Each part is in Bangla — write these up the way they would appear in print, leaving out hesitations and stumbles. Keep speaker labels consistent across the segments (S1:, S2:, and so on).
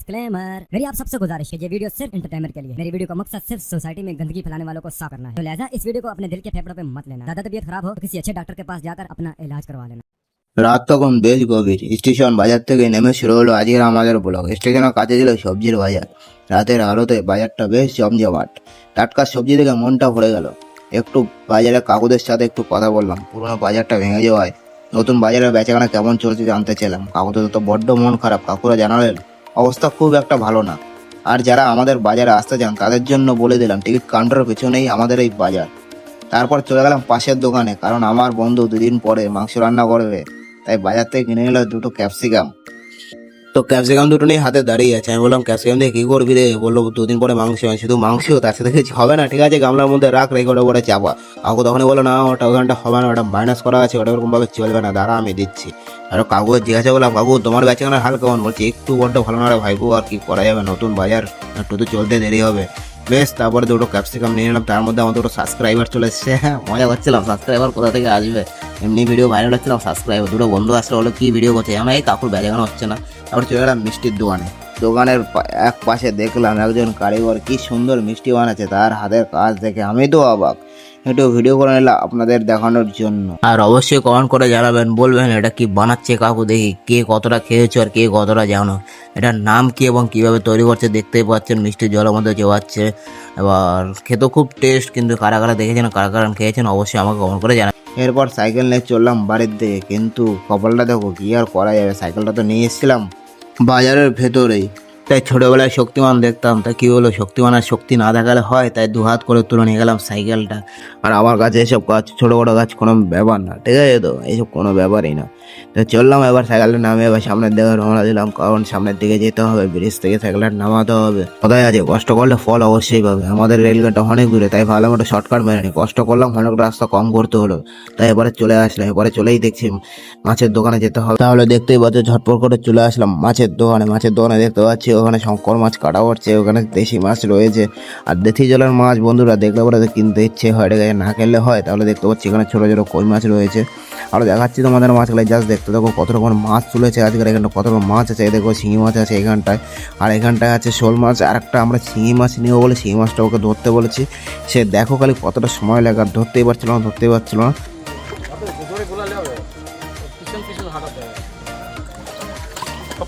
S1: डिस्क्लेमर, मेरी आप सबसे गुजारिश है, ये वीडियो सिर्फ एंटरटेनमेंट के लिए। मेरी वीडियो का मकसद सिर्फ सोसाइटी में गंदगी फैलाने वालों को साफ करना है, तो लिहाजा इस वीडियो को अपने दिल के फेफड़ों पे मत लेना। ज्यादा तबीयत खराब हो तो किसी अच्छे डॉक्टर के पास जाकर अपना इलाज करवा लेना।
S2: রাত তখন বেশ গভীর। স্টেশন বাজার থেকে নেমে শুরু হলো আজকের আমাদের ব্লগ। স্টেশনের কাছে ছিল সবজির বাজার। রাতের আলোতে বাজারটা বেশ জমজমাট। টাটকা সবজি দেখে মনটা ভরে গেল। একটু বাজারে কাকুদের সাথে একটু কথা বললাম। পুরোনো বাজারটা ভেঙে যাওয়ায় নতুন বাজারের বেচাকেনা কেমন চলছে জানতে চাইলাম। কাকুদের তো বড্ড মন খারাপ। কাকুরা জানালেন অবস্থা খুব একটা ভালো না। আর যারা আমাদের বাজারে আসতে চান তাদের জন্য বলে দিলাম টিকিট কাউন্টারের পেছনেই আমাদের এই বাজার। তারপর চলে গেলাম পাশের দোকানে, কারণ আমার বন্ধু দুদিন পরে মাংস রান্না করবে, তাই বাজার থেকে কিনে নিল দুটো ক্যাপসিকাম। তো ক্যাপসিকাম দুটো নিয়ে হাতে দাঁড়িয়ে আছে। আমি বললাম ক্যাপসিকাম দিয়ে কি করবি রে? বললো দুদিন পরে মাংস, শুধু মাংস, তার সাথে কিছু হবে না? ঠিক আছে, গামলার মধ্যে রাখ, রেখে ওটা পরে চাপা। কাকু তখনই বলো না, ওটা ওখানটা হবে না, ওটা মাইনাস করা আছে, ওটা ওরকমভাবে চলবে না, দাঁড়া আমি দিচ্ছি। আর কাকু জিজ্ঞাসা করলাম, কাকু তোমার বেচাকেনার হাল কেমন? বলছি একটু বড্ড ভালো না রে ভাইপু, আর কি করা যাবে, নতুন বাজার, একটু তো চলতে দেরি হবে। বেশ, তারপরে দুটো ক্যাপসিকাম নিয়ে নিলাম। তার মধ্যে আমার দুটো সাবস্ক্রাইবার চলে এসছে। হ্যাঁ, মজা করছিলাম, সাবস্ক্রাইবার কোথা থেকে আসবে, এমনি ভিডিও ভাইরাল হচ্ছিলাম। সাবস্ক্রাইবার দুটো বন্ধু আসলে হলো কি ভিডিও করছে, আমার এই কাকুর বেচাকেনা হচ্ছে না। তারপর চলে গেলাম মিষ্টির দোকানে। দোকানের এক পাশে দেখলাম একজন কারিগর কি সুন্দর মিষ্টি বানাচ্ছে। তার হাতের কাজ দেখে আমি তো অবাক। একটু ভিডিও করে নিলাম আপনাদের দেখানোর জন্য। আর অবশ্যই কমেন্ট করে জানাবেন, বলবেন এটা কি বানাচ্ছে কাকু, দেখি কে কতটা খেয়েছো আর কে কতটা জানো, এটার নাম কি এবং কিভাবে তৈরি করছে। দেখতেই পাচ্ছেন মিষ্টি জলের মধ্যে চোবাচ্ছে। এবার খেতে খুব টেস্ট, কিন্তু কারা কারা দেখেছেন, কারা কারা খেয়েছেন অবশ্যই আমাকে কমেন্ট করে জানান। এরপর সাইকেল নিয়ে চললাম বাড়ির দিকে, কিন্তু কপালটা দেখো কি আর করা যাবে, সাইকেলটা তো নিয়ে এসেছিলাম বাজারের ভেতরেই। তাই ছোটোবেলায় শক্তিমান দেখতাম, তাই কী হলো, শক্তিমান আর শক্তি না দেখালে হয়, তাই দু হাত করে তুলে নিয়ে গেলাম সাইকেলটা। আর আমার কাছে এসব কাজ, ছোটো বড়ো কাজ কোনো ব্যাপার না, ঠিক আছে, তো এইসব কোনো ব্যাপারই না। তো চললাম এবার সাইকেলটা নামে এবার সামনের দিকে রওনা দিলাম, কারণ সামনের দিকে যেতে হবে, ব্রিজ থেকে সাইকেলটা নামাতে হবে। কোথায় আছে, কষ্ট করলে ফল অবশ্যই পাবে। আমাদের রেলগেটটা অনেক দূরে, তাই ভাবলাম একটা শর্টকাট মেরে নিই। কষ্ট করলাম, অনেক রাস্তা কম করতে হলো, তাই এবারে চলে আসলাম। এবারে চলেই দেখছি মাছের দোকানে যেতে হবে, তাহলে দেখতেই পাচ্ছ ঝটপট করে চলে আসলাম মাছের দোকানে। মাছের দোকানে দেখতে পাচ্ছি ওখানে শঙ্কর মাছ কাটা হচ্ছে, ওখানে দেশি মাছ রয়েছে। আর দেশি জলের মাছ বন্ধুরা দেখলে পরে কিনতে ইচ্ছে হয়, এটা না খেলে হয়। তাহলে দেখতে পাচ্ছি এখানে ছোটো ছোটো কই মাছ রয়েছে। আরও দেখাচ্ছি তোমাদের মাছগুলো, জাস্ট দেখতে দেখো কত রকম মাছ তুলেছে আজকের। এখানটা কত রকম মাছ আছে, দেখো শিঙি মাছ আছে এখানটায়, আর এখানটায় আছে শোল মাছ। আর একটা আমরা শিঙি মাছ নিয়েও বলে শিঙি মাছটা ওকে ধরতে বলেছি। সে দেখো খালি কতটা সময় লাগে, আর ধরতেই পারছিল না।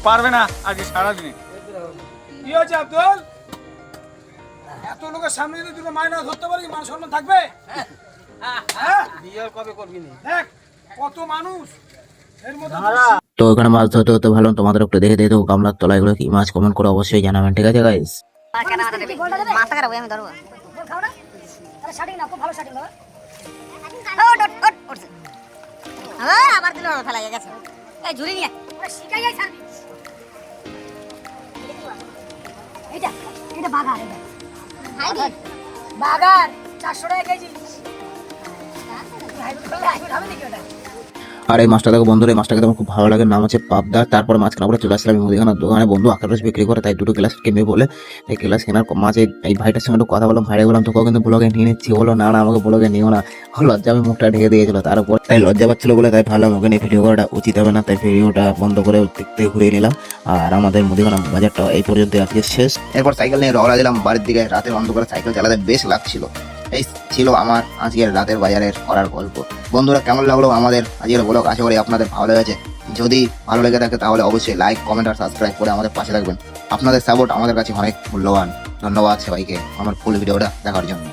S3: পারবে না আজকে সারাদিনে। কি হয়েছে আব্দুল, এত লোকের সামনে যদি দুটো মাইনা ধরতে পারি, মান সম্মান থাকবে? বিয়ে কবে করবি? দেখ কত মানুষ এর মধ্যে।
S2: তো ওখানে মাছ ধরতে হতে ভালো, তোমাদের একটু দেখে দেখো গামলার তলায় এগুলো কি মাছ, কমেন্ট করে অবশ্যই জানাবেন, ঠিক আছে গাইস।
S4: আবার দিল ফেলা গেছে, এই ঝুড়ি নিয়ে শিখাই যাই সার্ভিস। এটা বাগার, এটা বাগার 400 টাকা কেজি।
S2: আর এই মাছটা দেখো বন্ধুরা, এই মাছটাকে আমার খুব ভালো লাগে, নাম হচ্ছে পাবদা। তারপর মাছ কেনা পরে চলে আসলাম মুদিখানার দোকানে। বন্ধু আখের রস বিক্রি করে, তাই দুটো গ্লাস কিনবে বলে এই গ্লাস কেনার মাঝে এই ভাইটার সঙ্গে একটু কথা বললাম। ভাইরে বললাম তোকেও কিন্তু ব্লগে নিয়ে নিচ্ছি, বলো না না আমাকে ব্লগে নিও না, লজ্জা আমি মুখটা ঢেকে দিয়েছিল। তার উপর তাই লজ্জা পাচ্ছিল বলে তাই ভাবলাম ওকে নিয়ে ভিডিও করাটা উচিত হবে না, তাই ভিডিওটা বন্ধ করে দেখতে ঘুরিয়ে নিলাম। আর আমাদের মুদিখানা বাজারটা এই পর্যন্ত আজকে শেষ। এরপর সাইকেল নিয়ে রওনা দিলাম বাড়ির দিকে। রাতের অন্ধকারে সাইকেল চালাতে বেশ লাগছিল। এই ছিল আমার আজকের রাতের বাজারের করার গল্প। বন্ধুরা কেমন লাগলো আমাদের আজকের ব্লগ? আশা করি আপনাদের ভালো লেগেছে। যদি ভালো লেগে থাকে তাহলে অবশ্যই লাইক, কমেন্ট আর সাবস্ক্রাইব করে আমাদের পাশে থাকবেন। আপনাদের সাপোর্ট আমাদের কাছে অনেক মূল্যবান। ধন্যবাদ সবাইকে আমার ফুল ভিডিওটা দেখার জন্য।